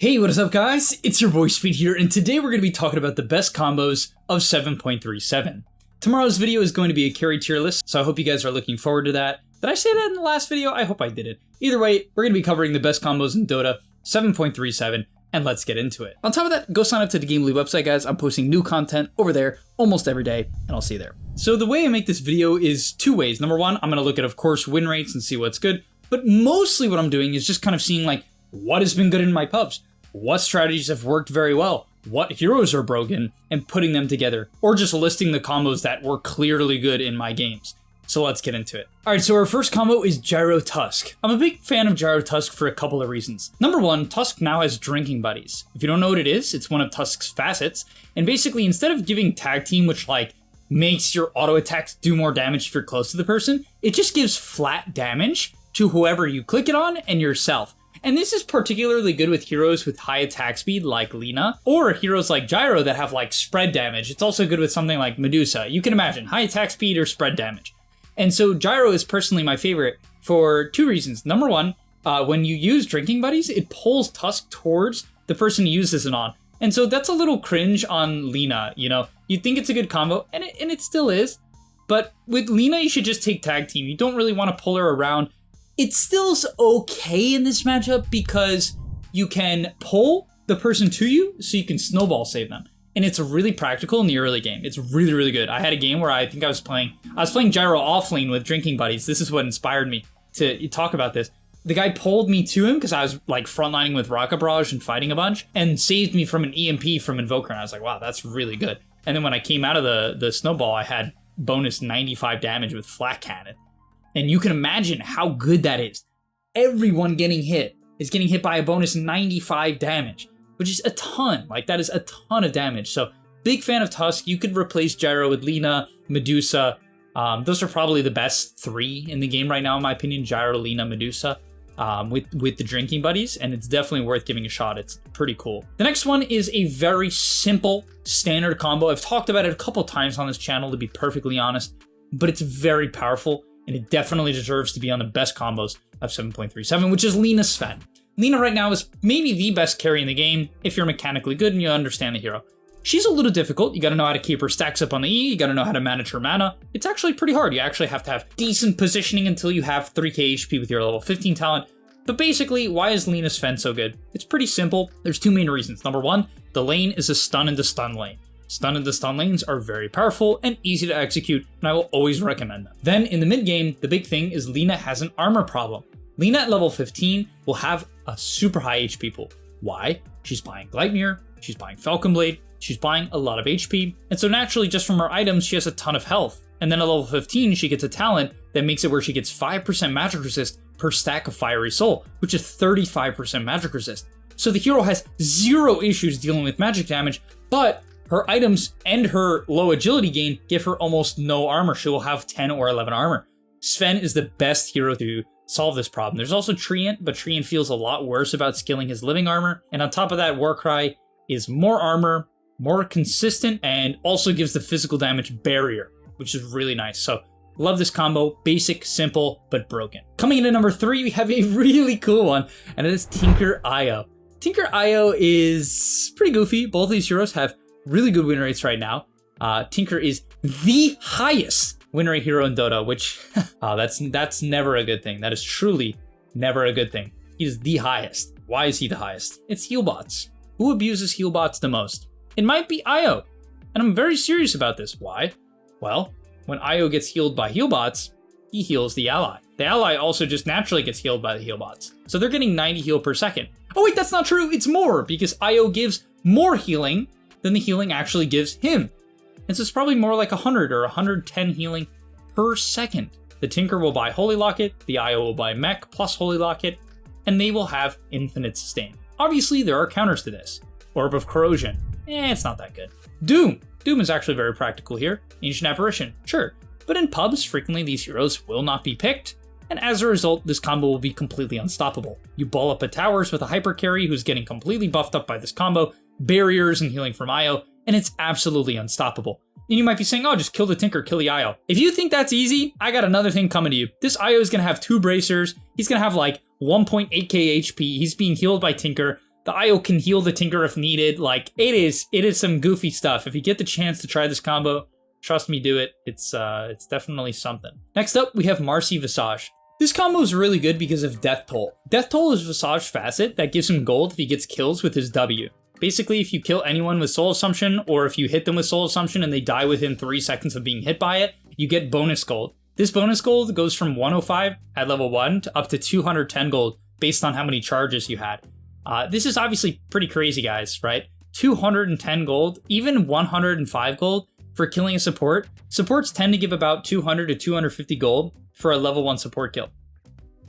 Hey, what is up guys? It's your boy Speed here, and today we're going to be talking about the best combos of 7.37. Tomorrow's video is going to be a carry tier list, so I hope you guys are looking forward to that. Did I say that in the last video? I hope I did it. Either way, we're going to be covering the best combos in Dota 7.37, and let's get into it. On top of that, go sign up to the gameleap website, guys. I'm posting new content over there almost every day, and I'll see you there. So the way I make this video is two ways. Number one, I'm going to look at, of course, win rates and see what's good, but mostly what I'm doing is just kind of seeing like what has been good in my pubs. What strategies have worked very well, what heroes are broken, and putting them together, or just listing the combos that were clearly good in my games. So let's get into it. Alright, so our first combo is Gyro Tusk. I'm a big fan of Gyro Tusk for a couple of reasons. Number one, Tusk now has drinking buddies. If you don't know what it is, it's one of Tusk's facets, and basically instead of giving tag team, which like makes your auto attacks do more damage if you're close to the person, it just gives flat damage to whoever you click it on and yourself. And this is particularly good with heroes with high attack speed like Lena, or heroes like Gyro that have like spread damage. It's also good with something like Medusa. You can imagine, high attack speed or spread damage. And so Gyro is personally my favorite for two reasons. Number one, when you use drinking buddies, it pulls Tusk towards the person who uses it on. And so that's a little cringe on Lena, you know? You'd think it's a good combo, and it still is. But with Lena, you should just take tag team. You don't really want to pull her around. It still's okay in this matchup because you can pull the person to you so you can snowball save them. And it's really practical in the early game. It's really, really good. I had a game where I think I was playing Gyro offlane with drinking buddies. This is what inspired me to talk about this. The guy pulled me to him because I was like frontlining with Rocket Barrage and fighting a bunch and saved me from an EMP from Invoker. And I was like, wow, that's really good. And then when I came out of the snowball, I had bonus 95 damage with Flat Cannon. And you can imagine how good that is. Everyone getting hit is getting hit by a bonus 95 damage, which is a ton. Like, that is a ton of damage. So, big fan of Tusk. You could replace Gyro with Lena, Medusa. Those are probably the best three in the game right now, in my opinion. Gyro, Lena, Medusa, with the drinking buddies. And it's definitely worth giving a shot. It's pretty cool. The next one is a very simple standard combo. I've talked about it a couple times on this channel, to be perfectly honest. But it's very powerful. And it definitely deserves to be on the best combos of 7.37, which is Lena Sven. Lena right now is maybe the best carry in the game if you're mechanically good and you understand the hero. She's a little difficult. You gotta know how to keep her stacks up on the E, you gotta know how to manage her mana. It's actually pretty hard. You actually have to have decent positioning until you have 3k HP with your level 15 talent. But basically, why is Lena Sven so good? It's pretty simple. There's two main reasons. Number one, the lane is a stun into stun lane. Stun and the stun lanes are very powerful and easy to execute, and I will always recommend them. Then in the mid game, the big thing is Lena has an armor problem. Lena at level 15 will have a super high HP pool. Why? She's buying Gleipnir, she's buying Falcon Blade, she's buying a lot of HP, and so naturally just from her items, she has a ton of health. And then at level 15, she gets a talent that makes it where she gets 5% magic resist per stack of Fiery Soul, which is 35% magic resist. So the hero has zero issues dealing with magic damage, but her items and her low agility gain give her almost no armor. She will have 10 or 11 armor. Sven is the best hero to solve this problem. There's also Treant, but Treant feels a lot worse about skilling his living armor. And on top of that, Warcry is more armor, more consistent, and also gives the physical damage barrier, which is really nice. So love this combo. Basic, simple, but broken. Coming in at number 3, we have a really cool one, and it is Tinker Io. Tinker Io is pretty goofy. Both these heroes have really good win rates right now. Tinker is the highest win rate hero in Dota, which that's never a good thing. That is truly never a good thing. He is the highest. Why is he the highest? It's heal bots. Who abuses heal bots the most? It might be Io. And I'm very serious about this. Why? Well, when Io gets healed by heal bots, he heals the ally. The ally also just naturally gets healed by the heal bots. So they're getting 90 heal per second. Oh wait, that's not true. It's more because Io gives more healing than the healing actually gives him. And so it's probably more like 100 or 110 healing per second. The Tinker will buy Holy Locket, the Io will buy Mech plus Holy Locket, and they will have infinite sustain. Obviously, there are counters to this. Orb of Corrosion, it's not that good. Doom is actually very practical here. Ancient Apparition, sure. But in pubs, frequently these heroes will not be picked, and as a result, this combo will be completely unstoppable. You ball up a towers with a hyper carry who's getting completely buffed up by this combo, barriers and healing from Io, and it's absolutely unstoppable. And you might be saying, oh, just kill the Tinker, kill the Io. If you think that's easy, I got another thing coming to you. This Io is going to have 2 bracers. He's going to have like 1.8k HP. He's being healed by Tinker. The IO can heal the Tinker if needed. Like, it is some goofy stuff. If you get the chance to try this combo, trust me, do it. It's definitely something. Next up, we have Marcy Visage. This combo is really good because of Death Toll. Death Toll is Visage facet that gives him gold if he gets kills with his W. Basically, if you kill anyone with Soul Assumption, or if you hit them with Soul Assumption and they die within 3 seconds of being hit by it, you get bonus gold. This bonus gold goes from 105 at level 1 to up to 210 gold based on how many charges you had. This is obviously pretty crazy, guys, right? 210 gold, even 105 gold for killing a support. Supports tend to give about 200 to 250 gold for a level 1 support kill.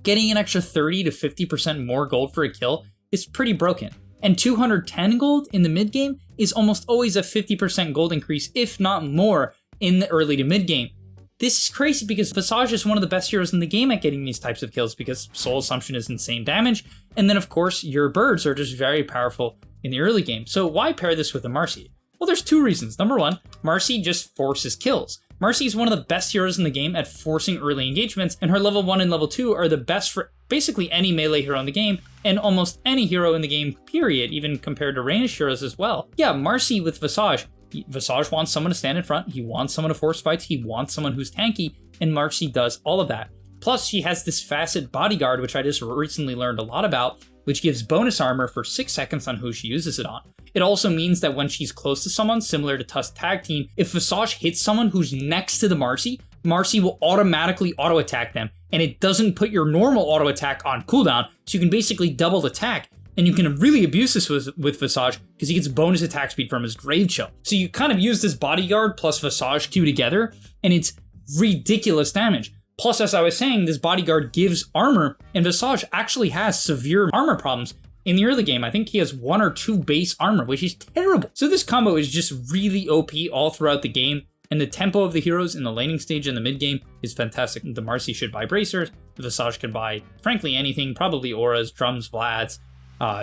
Getting an extra 30 to 50% more gold for a kill is pretty broken. And 210 gold in the mid game is almost always a 50% gold increase, if not more, in the early to mid game. This is crazy because Visage is one of the best heroes in the game at getting these types of kills because Soul Assumption is insane damage. And then of course, your birds are just very powerful in the early game. So why pair this with a Marcy? Well, there's 2 reasons. Number 1, Marcy just forces kills. Marcy is one of the best heroes in the game at forcing early engagements, and her level 1 and level 2 are the best for basically any melee hero in the game, and almost any hero in the game, period, even compared to ranged heroes as well. Yeah, Marcy with Visage. Visage wants someone to stand in front, he wants someone to force fights, he wants someone who's tanky, and Marcy does all of that. Plus, she has this facet Bodyguard, which I just recently learned a lot about, which gives bonus armor for 6 seconds on who she uses it on. It also means that when she's close to someone, similar to Tusk Tag Team, if Visage hits someone who's next to the Marcy, Marcy will automatically auto-attack them, and it doesn't put your normal auto-attack on cooldown, so you can basically double attack. And you can really abuse this with Visage because he gets bonus attack speed from his Grave Chill. So you kind of use this Bodyguard plus Visage Q together, and it's ridiculous damage. Plus, as I was saying, this Bodyguard gives armor, and Visage actually has severe armor problems in the early game. I think he has 1 or 2 base armor, which is terrible. So this combo is just really OP all throughout the game, and the tempo of the heroes in the laning stage and the mid game is fantastic. The Marcy should buy bracers, the Visage can buy, frankly, anything, probably auras, drums, Vlads,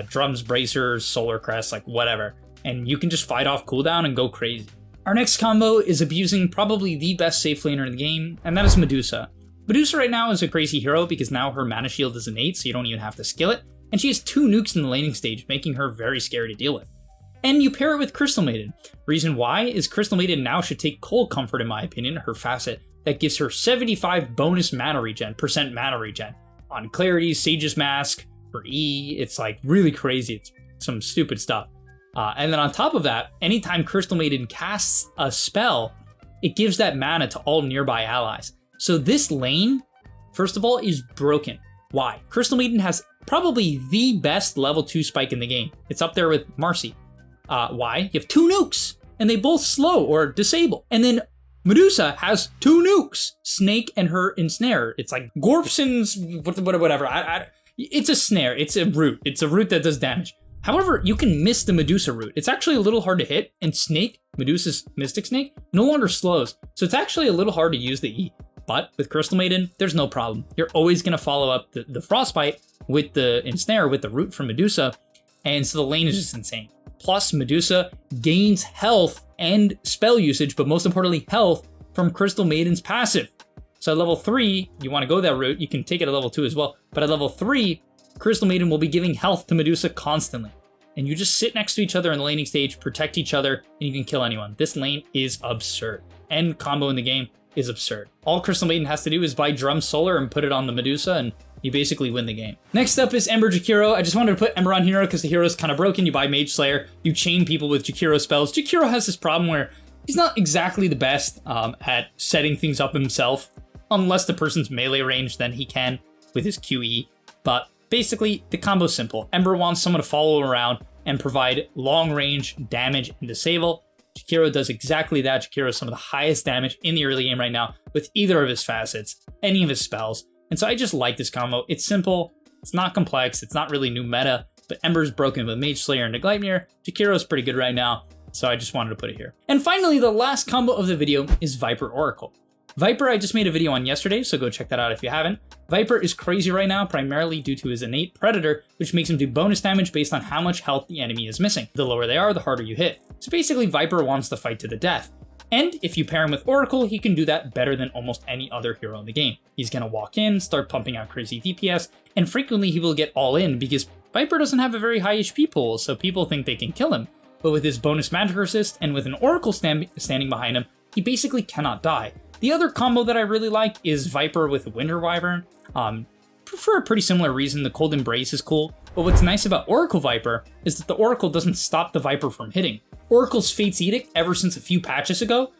drums, bracers, solar crest, like whatever. And you can just fight off cooldown and go crazy. Our next combo is abusing probably the best safe laner in the game, and that is Medusa. Medusa right now is a crazy hero because now her mana shield is innate, so you don't even have to skill it. And she has 2 nukes in the laning stage, making her very scary to deal with. And you pair it with Crystal Maiden. Reason why is Crystal Maiden now should take Cold Comfort, in my opinion, her facet that gives her 75 bonus mana regen, on Clarity, Sage's Mask, for E. It's like really crazy. It's some stupid stuff. And then on top of that, anytime Crystal Maiden casts a spell, it gives that mana to all nearby allies. So this lane, first of all, is broken. Why? Crystal Maiden has probably the best level 2 spike in the game. It's up there with Marcy. Why? You have 2 nukes, and they both slow or disable. And then Medusa has 2 nukes, Snake and her Ensnare. It's like Gorpson's whatever. It's a snare. It's a root. It's a root that does damage. However, you can miss the Medusa root. It's actually a little hard to hit, and Snake, Medusa's Mystic Snake, no longer slows. So it's actually a little hard to use the E. But with Crystal Maiden, there's no problem. You're always going to follow up the Frostbite with the Ensnare, with the root from Medusa, and so the lane is just insane. Plus, Medusa gains health and spell usage, but most importantly, health from Crystal Maiden's passive. So at level 3, you want to go that route, you can take it at level 2 as well, but at level 3, Crystal Maiden will be giving health to Medusa constantly. And you just sit next to each other in the laning stage, protect each other, and you can kill anyone. This lane is absurd. End combo in the game is absurd. All Crystal Maiden has to do is buy Drum Solar and put it on the Medusa, and you basically win the game. Next up is Ember Jakiro. I just wanted to put Ember on hero because the hero is kind of broken. You buy Mage Slayer, you chain people with Jakiro spells. Jakiro has this problem where he's not exactly the best at setting things up himself. Unless the person's melee range, then he can with his QE. But basically, the combo's simple. Ember wants someone to follow around and provide long range damage and disable. Jakiro does exactly that. Jakiro is some of the highest damage in the early game right now with either of his facets, any of his spells. And so I just like this combo. It's simple, it's not complex, it's not really new meta, but Ember's broken with Mage Slayer and Gleipnir. Jakiro's pretty good right now, so I just wanted to put it here. And finally, the last combo of the video is Viper Oracle. Viper, I just made a video on yesterday, so go check that out if you haven't. Viper is crazy right now, primarily due to his innate Predator, which makes him do bonus damage based on how much health the enemy is missing. The lower they are, the harder you hit. So basically, Viper wants to fight to the death. And if you pair him with Oracle, he can do that better than almost any other hero in the game. He's gonna walk in, start pumping out crazy DPS, and frequently he will get all in because Viper doesn't have a very high HP pool, so people think they can kill him. But with his bonus magic resist and with an Oracle standing behind him, he basically cannot die. The other combo that I really like is Viper with Winter Wyvern. For a pretty similar reason, the Cold Embrace is cool. But what's nice about Oracle Viper is that the Oracle doesn't stop the Viper from hitting. Oracle's Fate's Edict, ever since a few patches ago,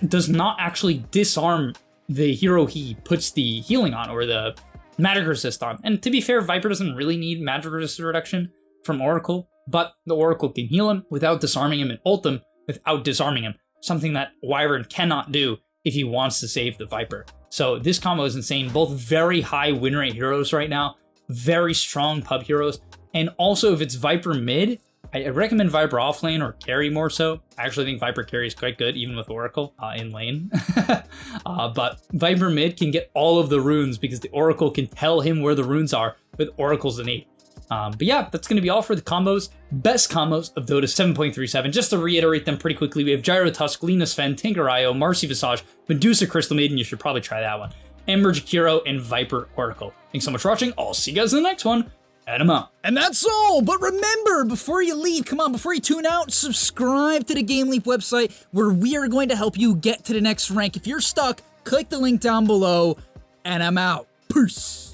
does not actually disarm the hero he puts the healing on or the magic resist on. And to be fair, Viper doesn't really need magic resist reduction from Oracle, but the Oracle can heal him without disarming him and ult him without disarming him, something that Wyvern cannot do if he wants to save the Viper. So this combo is insane. Both very high win rate heroes right now, very strong pub heroes, and also if it's Viper mid, I recommend Viper off lane or carry more so. I actually think Viper carry is quite good, even with Oracle in lane. But Viper mid can get all of the runes because the Oracle can tell him where the runes are with Oracle's innate. But yeah, that's going to be all for the combos. Best combos of Dota 7.37. Just to reiterate them pretty quickly, we have Gyro Tusk, Lena Sven, Tinker.io, Marcy Visage, Medusa Crystal Maiden, you should probably try that one, Ember Jakiro, and Viper Oracle. Thanks so much for watching. I'll see you guys in the next one. And I'm out. And that's all, but remember, before you leave, come on, before you tune out, subscribe to the gameleap website where we are going to help you get to the next rank. If you're stuck, click the link down below, and I'm out. Peace.